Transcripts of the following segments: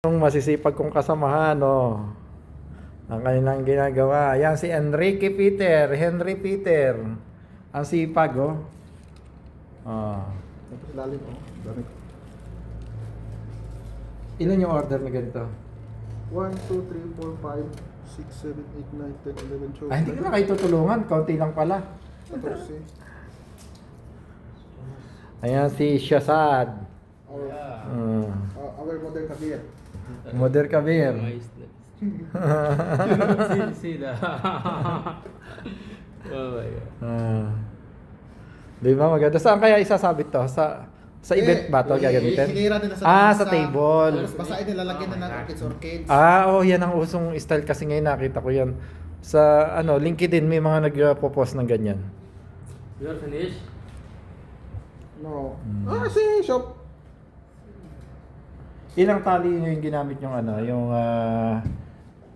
Yung masisipag kong kasamahan, oh. Ang kanilang ginagawa. Yan si Henry Peter. Ang sipag, oh. Ah. Ito lalim, oh. Dami. Ilan yung order na ganito? 1, 2, 3, 4, 5, 6, 7, 8, 9, 10, 11, 12. Ah, hindi ko na kayo tutulungan. Kaunti lang pala. 14. Ayan si Shazad. Our modern kabir. Mother Kabir. See that. Oh my God. Di ba maganda? Saan kaya isasabit to? Sa event ba to gagamitin? Hinira nila Sa table. Tapos basahin nila, lagyan na ng orchids. Yan ang usong style kasi ngayon nakita ko yan. Sa LinkedIn may mga nagpo-post ng ganyan. You're finished? No. Si shop. Ilang tali yung ginamit yung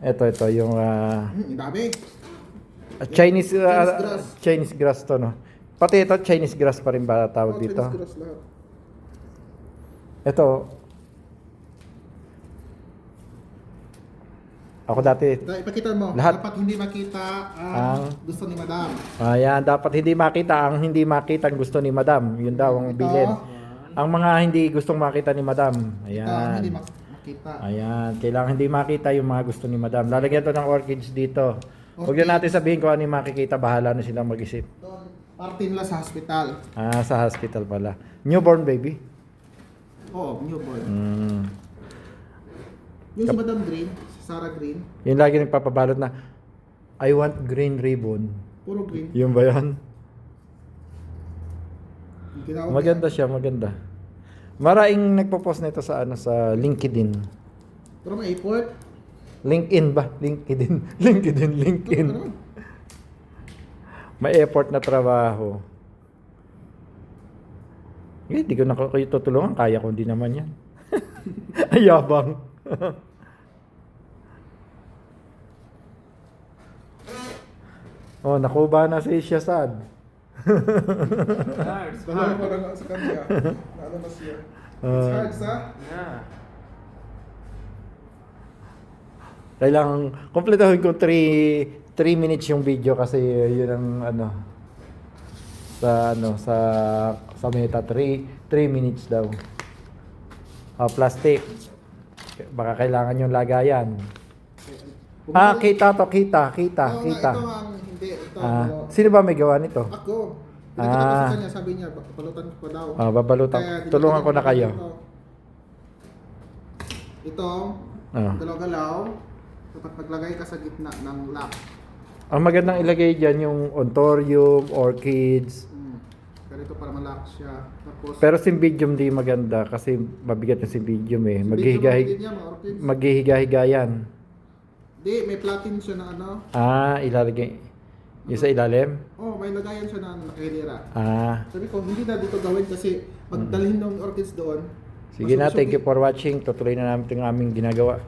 ito yung Ang dami. Chinese grass. Chinese grass to, no. Pati ito Chinese grass pa rin ba tawag dito? Chinese grass lahat. Ito. Ako dati. Ipakita mo. Lahat. Dapat hindi makita ang gusto ni Madam. Ayan, dapat hindi makita ang hindi makita ang gusto ni Madam. Yun daw ang Ito. bilin. Ang mga hindi gustong makita ni Madam. Ito, Ayan. hindi makita. Ayan, kailangan hindi makita yung mga gusto ni Madam. Lalagyan to ng orchids dito. Huwag na natin sabihin kung ano yung makikita, bahala na silang mag-isip. Doon, parte nila sa hospital. Sa hospital pala. Newborn baby? Oo, newborn. Mm. Yung si Madam Green, si Sarah Green, Yung lagi nagpapabalot na, I want green ribbon. puro green. Yung ba yan? Yung tinawag Maganda siya, maganda. Maraming nagpo-post nito sa sa LinkedIn. niya. Pero may airport. LinkedIn ba? LinkedIn. LinkedIn. Ano naman? May effort na trabaho. Hindi ko na kayo tutulungan. Kaya ko din naman yan. Ayabang. Nakuha na si Shazad. Hard. Dalawa pa lang sa kanya. Ano na siya? It's hard, sa? Yeah. Kailangan kumpletohin ko 3 minutes yung video kasi yun ang sa meta 3 minutes daw. Plastic. Baka kailangan yung lagayan. Kita. Oo nga, ito ang hindi. Ito. Sino ba may gawa nito? Ako. Pinakita ko sa kanya, sabi niya, palutan ko pa daw. Babalutan. Kaya, Tulungan ko na kayo. Ito, galaw-galaw. Dapat maglagay ka sa gitna ng lock. Ang magandang ilagay dyan yung ontorium, orchids. Ganito para malak siya. Tapos, Pero simbidium di maganda kasi mabigat yung simbidium eh. Maghihiga-higayan. Di, may platin siya na ano. Ilalagay. Yung sa ilalim? May lagayan siya na nakahilira. Sabi ko, hindi na dito gawin kasi magdalhin ng orchids doon. Sige na, thank you for watching. Tutuloy na namin itong aming ginagawa.